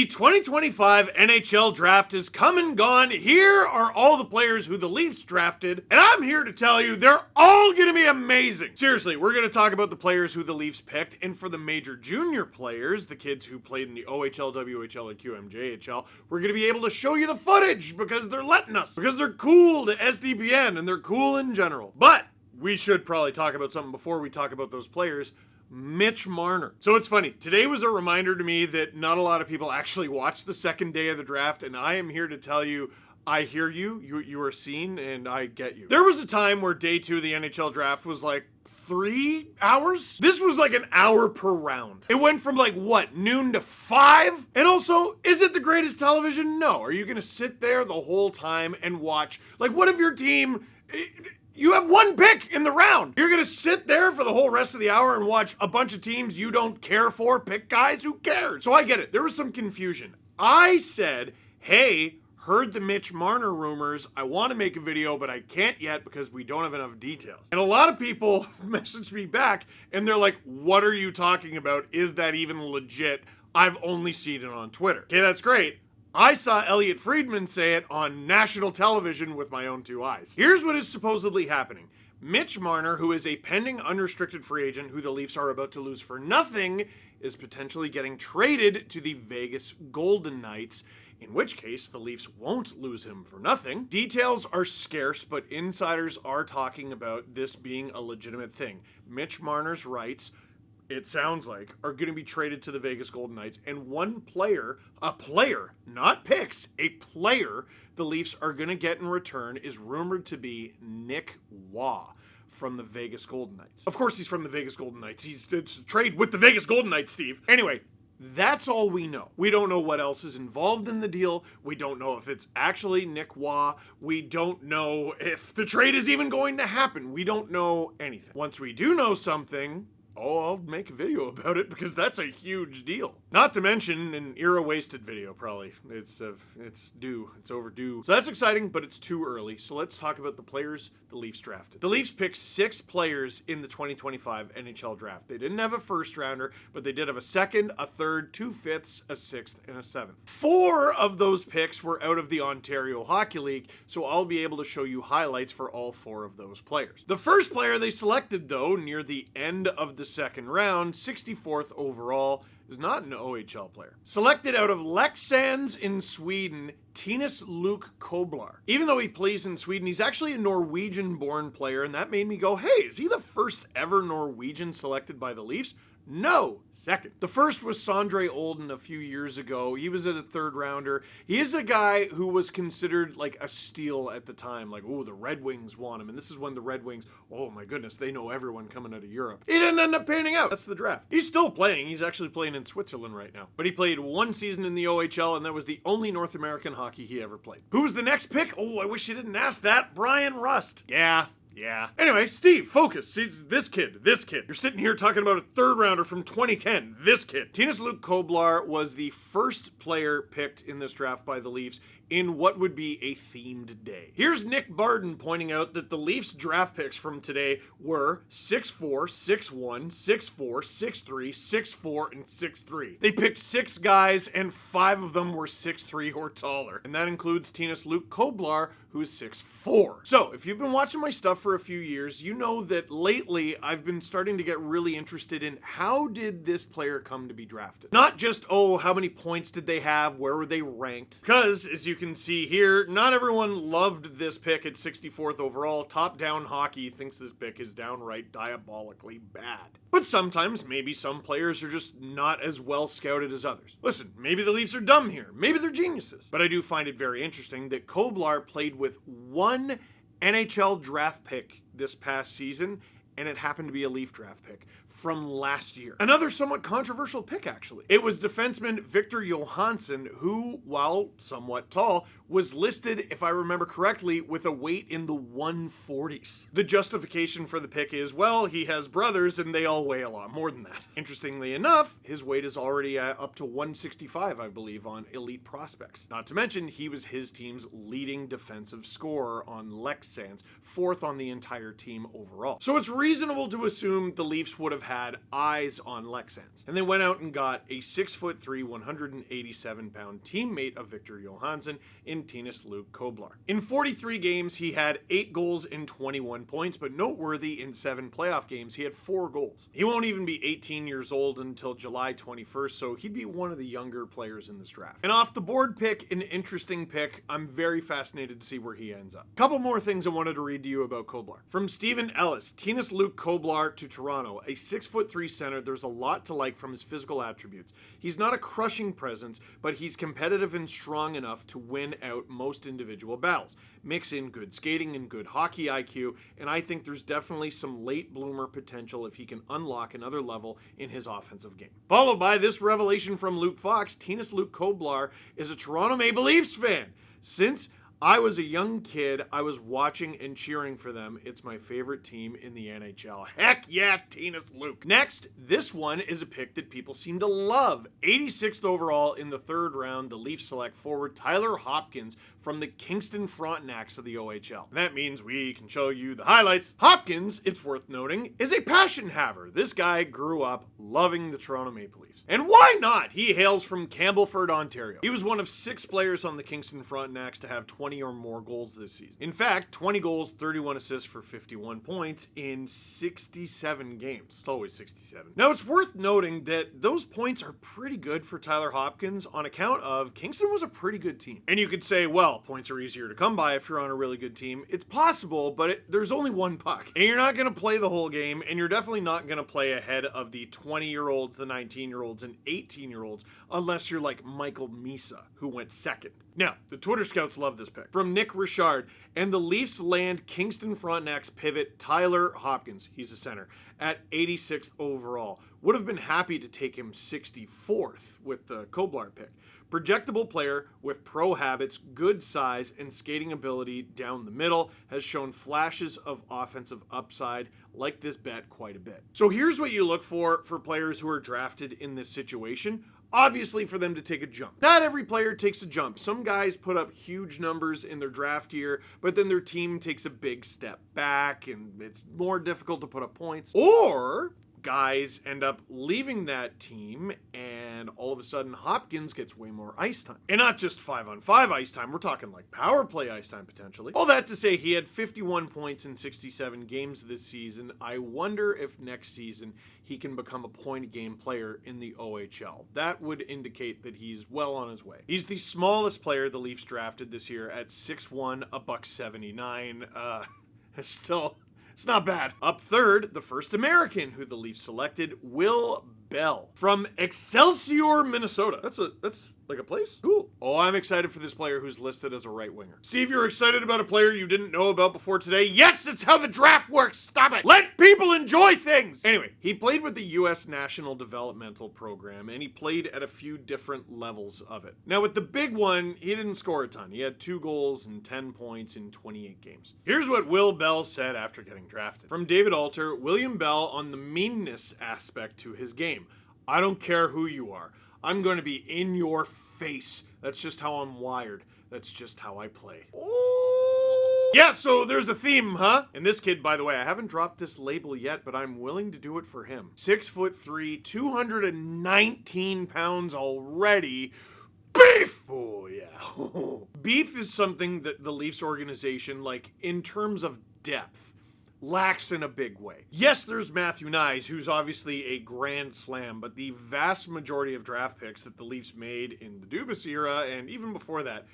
The 2025 NHL Draft is come and gone. Here are all the players who the Leafs drafted, and I'm here to tell you they're all going to be amazing. Seriously, we're going to talk about the players who the Leafs picked, and for the major junior players, the kids who played in the OHL, WHL, and QMJHL, we're going to be able to show you the footage because they're letting us, because they're cool to SDPN, and they're cool in general. But we should probably talk about something before we talk about those players. Mitch Marner. So it's funny, today was a reminder to me that not a lot of people actually watched the second day of the draft, and I am here to tell you, I hear you, you are seen, and I get you. There was a time where day 2 of the NHL draft was like 3 hours? This was like an hour per round. It went from like, what, noon to 5? And also, is it the greatest television? No. Are you gonna sit there the whole time and watch? Like, what if your team... You have one pick in the round. You're going to sit there for the whole rest of the hour and watch a bunch of teams you don't care for pick guys? Who cares? So I get it. There was some confusion. I said, hey, heard the Mitch Marner rumors. I want to make a video, but I can't yet because we don't have enough details. And a lot of people messaged me back and they're like, what are you talking about? Is that even legit? I've only seen it on Twitter. Okay, that's great. I saw Elliot Friedman say it on national television with my own 2 eyes. Here's what is supposedly happening. Mitch Marner, who is a pending unrestricted free agent who the Leafs are about to lose for nothing, is potentially getting traded to the Vegas Golden Knights, in which case the Leafs won't lose him for nothing. Details are scarce, but insiders are talking about this being a legitimate thing. Mitch Marner's rights, it sounds like, are going to be traded to the Vegas Golden Knights, and one player, a player, not picks, a player the Leafs are going to get in return is rumored to be Nick Waugh from the Vegas Golden Knights. Of course he's from the Vegas Golden Knights. It's a trade with the Vegas Golden Knights, Steve. Anyway, that's all we know. We don't know what else is involved in the deal. We don't know if it's actually Nick Waugh. We don't know if the trade is even going to happen. We don't know anything. Once we do know something... I'll make a video about it because that's a huge deal. Not to mention an era-wasted video, probably. It's due. It's overdue. So that's exciting, but it's too early. So let's talk about the players the Leafs drafted. The Leafs picked 6 players in the 2025 NHL draft. They didn't have a first rounder, but they did have a second, a third, 2 fifths, a 6th, and a 7th. 4 of those picks were out of the Ontario Hockey League, so I'll be able to show you highlights for all 4 of those players. The first player they selected, though, near the end of the second round, 64th overall, is not an OHL player. Selected out of Leksands in Sweden, Tinus Luke Koblar. Even though he plays in Sweden, he's actually a Norwegian-born player, and that made me go, hey, is he the first ever Norwegian selected by the Leafs? No, second. The first was Sondre Olden a few years ago. He was at a 3rd rounder. He is a guy who was considered like a steal at the time. Like, oh, the Red Wings want him. And this is when the Red Wings, oh my goodness, they know everyone coming out of Europe. He didn't end up panning out. That's the draft. He's still playing. He's actually playing in Switzerland right now. But he played 1 season in the OHL, and that was the only North American hockey he ever played. Who was the next pick? Oh, I wish you didn't ask that. Brian Rust. Yeah. Anyway, Steve, focus. See, this kid. You're sitting here talking about a 3rd rounder from 2010. This kid. Tinus Luke Koblar was the first player picked in this draft by the Leafs in what would be a themed day. Here's Nick Barden pointing out that the Leafs draft picks from today were 6'4", 6'1", 6'4", 6'3", 6'4", and 6'3". They picked 6 guys, and 5 of them were 6'3" or taller. And that includes Tinus Luke Koblar, who is 6'4". So, if you've been watching my stuff for a few years, you know that lately I've been starting to get really interested in how did this player come to be drafted? Not just, oh, how many points did they have? Where were they ranked? Because, as you can see here, not everyone loved this pick at 64th overall. Top-down hockey thinks this pick is downright diabolically bad. But sometimes, maybe some players are just not as well scouted as others. Listen, maybe the Leafs are dumb here. Maybe they're geniuses. But I do find it very interesting that Koblar played with 1 NHL draft pick this past season, and it happened to be a Leaf draft pick from last year. Another somewhat controversial pick, actually. It was defenseman Victor Johansson, who, while somewhat tall, was listed, if I remember correctly, with a weight in the 140s. The justification for the pick is, well, he has brothers and they all weigh a lot more than that. Interestingly enough, his weight is already up to 165, I believe, on Elite Prospects. Not to mention, he was his team's leading defensive scorer on Leksands, 4th on the entire team overall. So it's reasonable to assume the Leafs would have had eyes on Leksands, and they went out and got a 6'3", 187-pound teammate of Victor Johansson in Tinus Luke Koblar. In 43 games, he had 8 goals and 21 points, but noteworthy, in 7 playoff games, he had 4 goals. He won't even be 18 years old until July 21st, so he'd be one of the younger players in this draft. An off-the-board pick, an interesting pick. I'm very fascinated to see where he ends up. Couple more things I wanted to read to you about Koblar. From Stephen Ellis, Tinus Luke Koblar to Toronto, a 6'3" center. There's a lot to like from his physical attributes. He's not a crushing presence, but he's competitive and strong enough to win out most individual battles. Mix in good skating and good hockey IQ, and I think there's definitely some late bloomer potential if he can unlock another level in his offensive game. Followed by this revelation from Luke Fox, Tinus Luke Koblar is a Toronto Maple Leafs fan. Since I was a young kid, I was watching and cheering for them. It's my favorite team in the NHL. Heck yeah, Tinus Luke. Next, this one is a pick that people seem to love. 86th overall in the 3rd round, the Leafs select forward Tyler Hopkins from the Kingston Frontenacs of the OHL. And that means we can show you the highlights. Hopkins, it's worth noting, is a passion haver. This guy grew up loving the Toronto Maple Leafs. And why not? He hails from Campbellford, Ontario. He was one of 6 players on the Kingston Frontenacs to have 20 or more goals this season. In fact, 20 goals, 31 assists for 51 points in 67 games. It's always 67. Now, it's worth noting that those points are pretty good for Tyler Hopkins on account of Kingston was a pretty good team. And you could say, well, points are easier to come by if you're on a really good team. It's possible, but there's only one puck. And you're not going to play the whole game, and you're definitely not going to play ahead of the 20-year-olds, the 19-year-olds, and 18-year-olds, unless you're like Michael Misa, who went second. Now, the Twitter scouts love this pick. From Nick Richard, and the Leafs land Kingston Frontenacs pivot Tyler Hopkins, he's a center, at 86th overall. Would have been happy to take him 64th with the Koblar pick. Projectable player with pro habits, good size, and skating ability down the middle, has shown flashes of offensive upside, like this bet quite a bit. So here's what you look for players who are drafted in this situation. Obviously, for them to take a jump. Not every player takes a jump. Some guys put up huge numbers in their draft year, but then their team takes a big step back and it's more difficult to put up points. Or guys end up leaving that team and all of a sudden Hopkins gets way more ice time. And not just 5-on-5 ice time, we're talking like power play ice time potentially. All that to say, he had 51 points in 67 games this season. I wonder if next season he can become a point-a-game player in the OHL. That would indicate that he's well on his way. He's the smallest player the Leafs drafted this year at 6'1", $179. It's not bad. Up third, the first American who the Leafs selected, Will Bell from Excelsior, Minnesota. That's like a place? Cool. Oh, I'm excited for this player who's listed as a right winger. Steve, you're excited about a player you didn't know about before today? Yes, that's how the draft works. Stop it. Let people enjoy things. Anyway, he played with the U.S. National Developmental Program, and he played at a few different levels of it. Now, with the big one, he didn't score a ton. He had 2 goals and 10 points in 28 games. Here's what Will Bell said after getting drafted. From David Alter, William Bell on the meanness aspect to his game. I don't care who you are. I'm going to be in your face. That's just how I'm wired. That's just how I play. Ooh. Yeah, so there's a theme, huh? And this kid, by the way, I haven't dropped this label yet, but I'm willing to do it for him. 6'3", 219 pounds already. Beef! Oh, yeah. Beef is something that the Leafs organization, like, in terms of depth, lacks in a big way. Yes, there's Matthew Nyes, who's obviously a grand slam, but the vast majority of draft picks that the Leafs made in the Dubas era, and even before that,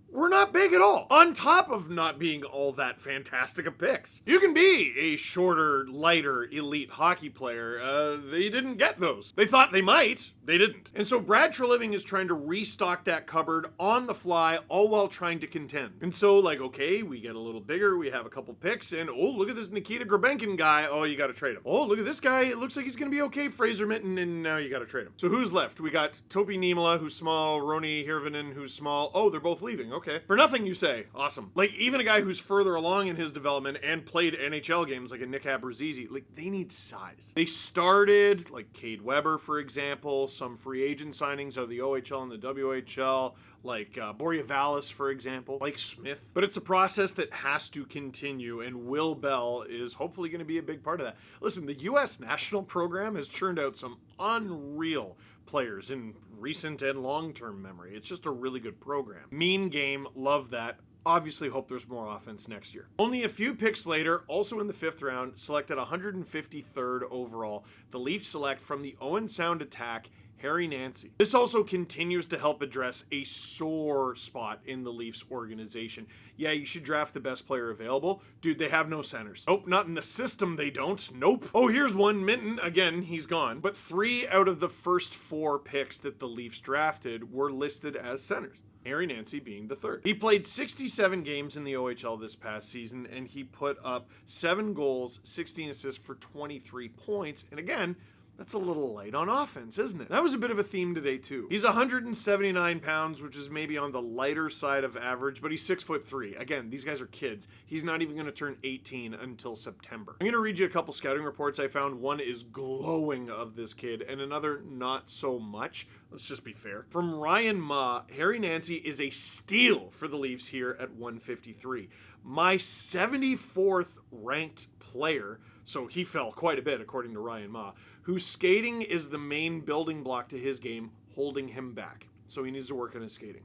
were not big at all, on top of not being all that fantastic of picks. You can be a shorter, lighter, elite hockey player. They didn't get those. They thought they might. They didn't. And so Brad Treliving is trying to restock that cupboard on the fly, all while trying to contend. And so, like, okay, we get a little bigger, we have a couple picks, and oh, look at this Nikita Grabenkin guy. Oh, you gotta trade him. Oh, look at this guy. It looks like he's gonna be okay, Fraser Mitten, and now you gotta trade him. So who's left? We got Topi Niemela, who's small, Roni Hirvonen, who's small. Oh, they're both leaving. Okay. For nothing, you say. Awesome. Like, even a guy who's further along in his development and played NHL games, like a Nick Abruzzese, like, they need size. They started, like Cade Weber, for example, some free agent signings out of the OHL and the WHL, like Boreavalis, for example, like Smith. But it's a process that has to continue, and Will Bell is hopefully going to be a big part of that. Listen, the U.S. national program has churned out some unreal players in recent and long-term memory. It's just a really good program. Mean game, love that. Obviously hope there's more offense next year. Only a few picks later, also in the 5th round, selected 153rd overall, the Leafs select from the Owen Sound attack, Harry Nancy. This also continues to help address a sore spot in the Leafs organization. Yeah, you should draft the best player available. Dude, they have no centers. Nope, not in the system they don't. Nope. Oh, here's one. Minton, again, he's gone. But 3 out of the first 4 picks that the Leafs drafted were listed as centers. Harry Nancy being the 3rd. He played 67 games in the OHL this past season, and he put up 7 goals, 16 assists for 23 points. And again, that's a little light on offense, isn't it? That was a bit of a theme today, too. He's 179 pounds, which is maybe on the lighter side of average, but he's 6'3". Again, these guys are kids. He's not even going to turn 18 until September. I'm going to read you a couple scouting reports I found. One is glowing of this kid, and another not so much. Let's just be fair. From Ryan Ma, Harry Nancy is a steal for the Leafs here at 153. My 74th ranked player, so he fell quite a bit according to Ryan Ma, whose skating is the main building block to his game, holding him back. So he needs to work on his skating.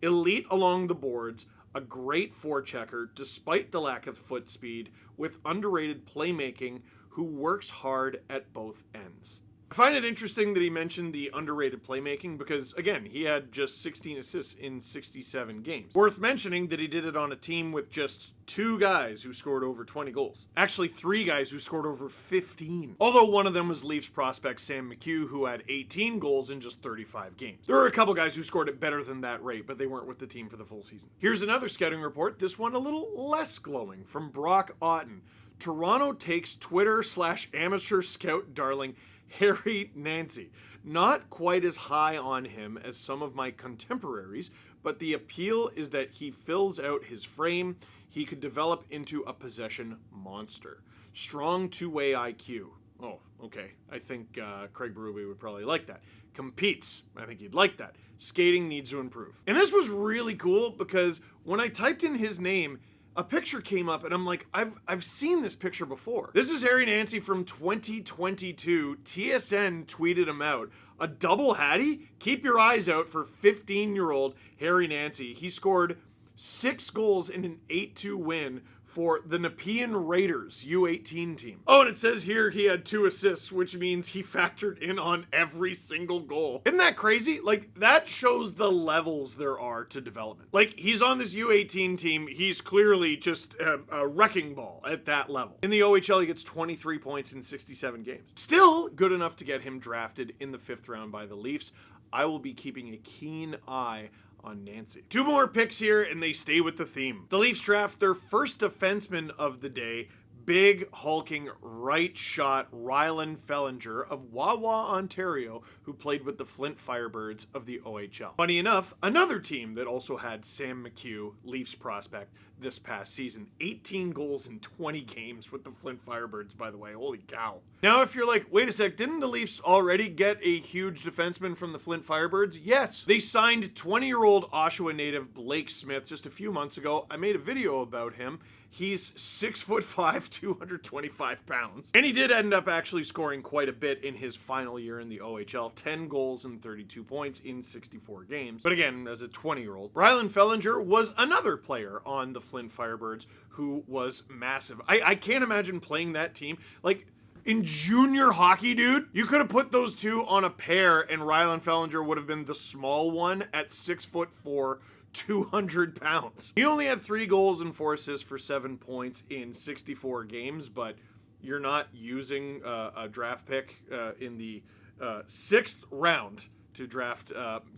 Elite along the boards, a great forechecker despite the lack of foot speed, with underrated playmaking, who works hard at both ends. I find it interesting that he mentioned the underrated playmaking because, again, he had just 16 assists in 67 games. Worth mentioning that he did it on a team with just 2 guys who scored over 20 goals. Actually, 3 guys who scored over 15. Although one of them was Leafs prospect Sam McHugh, who had 18 goals in just 35 games. There were a couple guys who scored it better than that rate, but they weren't with the team for the full season. Here's another scouting report, this one a little less glowing, from Brock Otten. Toronto takes Twitter/amateur scout darling Harry Nancy. Not quite as high on him as some of my contemporaries, but the appeal is that he fills out his frame. He could develop into a possession monster. Strong two-way IQ. Oh, okay. I think Craig Berube would probably like that. Competes. I think he'd like that. Skating needs to improve. And this was really cool because when I typed in his name, a picture came up and I'm like, I've seen this picture before. This is Harry Nancy from 2022. TSN tweeted him out. A double hattie? Keep your eyes out for 15-year-old Harry Nancy. He scored 6 goals in an 8-2 win for the Nepean Raiders U18 team. Oh, and it says here he had 2 assists, which means he factored in on every single goal. Isn't that crazy? Like, that shows the levels there are to development. Like, he's on this U18 team. He's clearly just a wrecking ball at that level. In the OHL, he gets 23 points in 67 games. Still good enough to get him drafted in the 5th round by the Leafs. I will be keeping a keen eye on Nancy. 2 more picks here, and they stay with the theme. The Leafs draft their first defenseman of the day, big, hulking, right shot Ryland Felinger of Wawa, Ontario, who played with the Flint Firebirds of the OHL. Funny enough, another team that also had Sam McHugh, Leafs prospect, this past season. 18 goals in 20 games with the Flint Firebirds, by the way. Holy cow. Now, if you're like, wait a sec, didn't the Leafs already get a huge defenseman from the Flint Firebirds? Yes. They signed 20-year-old Oshawa native Blake Smith just a few months ago. I made a video about him. He's 6'5", 225 pounds. And he did end up actually scoring quite a bit in his final year in the OHL. 10 goals and 32 points in 64 games. But again, as a 20-year-old. Ryland Felinger was another player on the Flint Firebirds who was massive. I can't imagine playing that team. Like, in junior hockey, dude, you could have put those two on a pair and Ryland Felinger would have been the small one at 6'4", 200 pounds. He only had 3 goals and 4 assists for 7 points in 64 games, but you're not using a draft pick in the 6th round to draft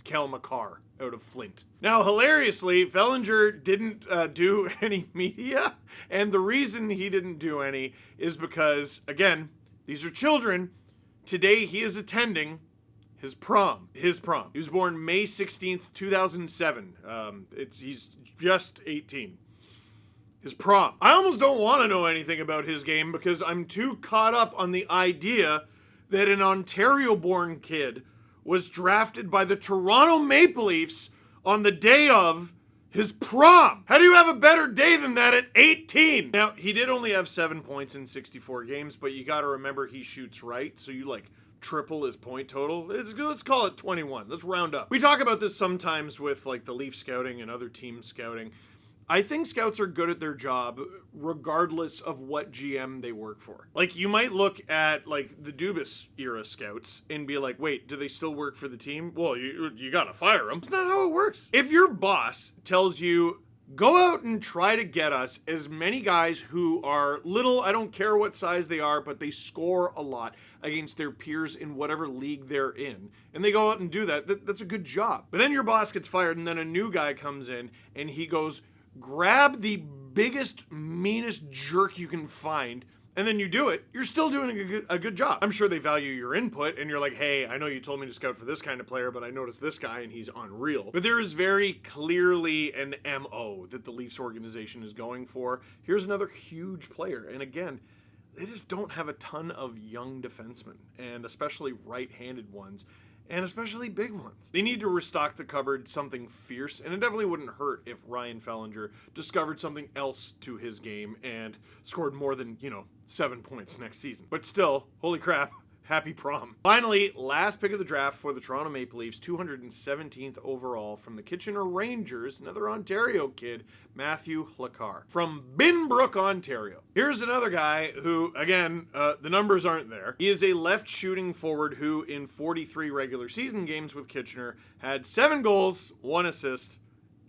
Kel McCarr out of Flint. Now, hilariously, Felinger didn't do any media, and the reason he didn't do any is because, again, these are children. Today he is attending His prom. He was born May 16th, 2007. He's just 18. His prom. I almost don't want to know anything about his game because I'm too caught up on the idea that an Ontario-born kid was drafted by the Toronto Maple Leafs on the day of his prom. How do you have a better day than that at 18? Now, he did only have 7 points in 64 games, but you got to remember he shoots right, so you triple his point total. Let's call it 21. Let's round up. We talk about this sometimes with the Leaf scouting and other team scouting. I think scouts are good at their job regardless of what GM they work for. You might look at the Dubas era scouts and be like, wait, do they still work for the team? Well, you gotta fire them. It's not how it works. If your boss tells you, go out and try to get us as many guys who are little, I don't care what size they are, but they score a lot against their peers in whatever league they're in, and they go out and do that, that's a good job. But then your boss gets fired, and then a new guy comes in, and he goes, grab the biggest, meanest jerk you can find, and then you do it, you're still doing a good job. I'm sure they value your input, and you're like, hey, I know you told me to scout for this kind of player, but I noticed this guy, and he's unreal. But there is very clearly an MO that the Leafs organization is going for. Here's another huge player, and again, they just don't have a ton of young defensemen, and especially right-handed ones, and especially big ones. They need to restock the cupboard something fierce, and it definitely wouldn't hurt if Ryland Felinger discovered something else to his game and scored more than, 7 points next season. But still, holy crap, happy prom. Finally, last pick of the draft for the Toronto Maple Leafs, 217th overall from the Kitchener Rangers, another Ontario kid, Matthew Lakar from Binbrook, Ontario. Here's another guy who, again, the numbers aren't there. He is a left shooting forward who, in 43 regular season games with Kitchener, had 7 goals, 1 assist,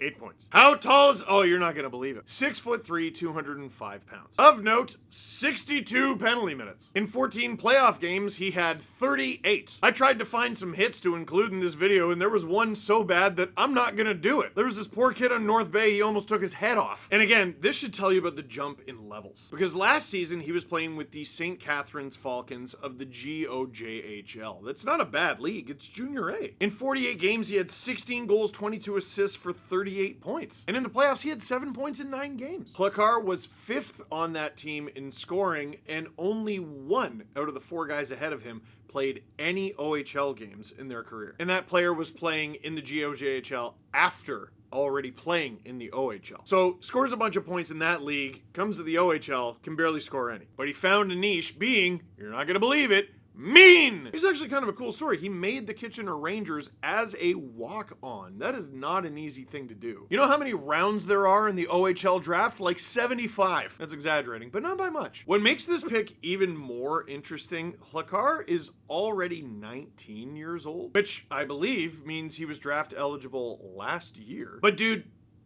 8 points. How tall is... Oh, you're not going to believe it. 6'3", 205 pounds. Of note, 62 penalty minutes. In 14 playoff games, he had 38. I tried to find some hits to include in this video, and there was one so bad that I'm not going to do it. There was this poor kid on North Bay, he almost took his head off. And again, this should tell you about the jump in levels. Because last season, he was playing with the St. Catharines Falcons of the GOJHL. That's not a bad league, it's Junior A. In 48 games, he had 16 goals, 22 assists for 38 points. And in the playoffs, he had 7 points in 9 games. Lakar was 5th on that team in scoring, and only 1 out of the 4 guys ahead of him played any OHL games in their career. And that player was playing in the GOJHL after already playing in the OHL. So scores a bunch of points in that league, comes to the OHL, can barely score any. But he found a niche being, you're not gonna believe it, mean! It's actually kind of a cool story. He made the Kitchener Rangers as a walk-on. That is not an easy thing to do. You know how many rounds there are in the OHL draft? Like 75. That's exaggerating, but not by much. What makes this pick even more interesting, Lakar is already 19 years old, which I believe means he was draft eligible last year. But dude,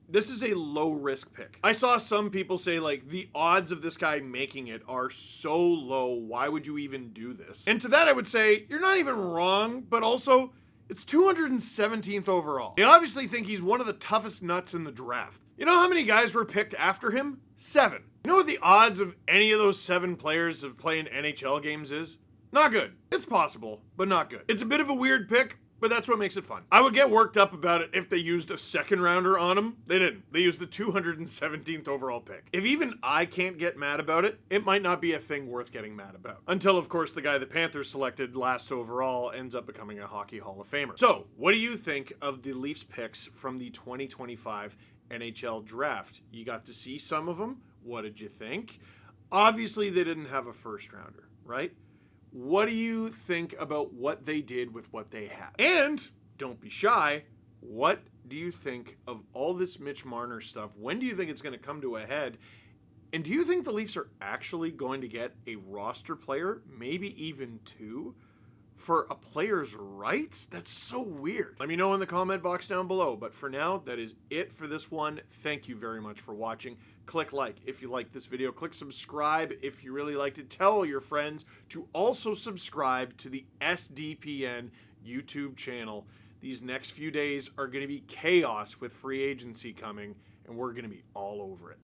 this is a low-risk pick. I saw some people say, the odds of this guy making it are so low, why would you even do this? And to that I would say, you're not even wrong, but also, it's 217th overall. They obviously think he's one of the toughest nuts in the draft. You know how many guys were picked after him? 7. You know what the odds of any of those 7 players of playing NHL games is? Not good. It's possible, but not good. It's a bit of a weird pick, but that's what makes it fun. I would get worked up about it if they used a second rounder on him. They didn't. They used the 217th overall pick. If even I can't get mad about it, it might not be a thing worth getting mad about. Until, of course, the guy the Panthers selected last overall ends up becoming a Hockey Hall of Famer. So, what do you think of the Leafs picks from the 2025 NHL Draft? You got to see some of them. What did you think? Obviously, they didn't have a first rounder, right? What do you think about what they did with what they had? And, don't be shy, what do you think of all this Mitch Marner stuff? When do you think it's going to come to a head? And do you think the Leafs are actually going to get a roster player, maybe even 2, for a player's rights? That's so weird. Let me know in the comment box down below. But for now, that is it for this one. Thank you very much for watching. Click like if you liked this video. Click subscribe if you really liked it. Tell your friends to also subscribe to the SDPN YouTube channel. These next few days are going to be chaos with free agency coming, and we're going to be all over it.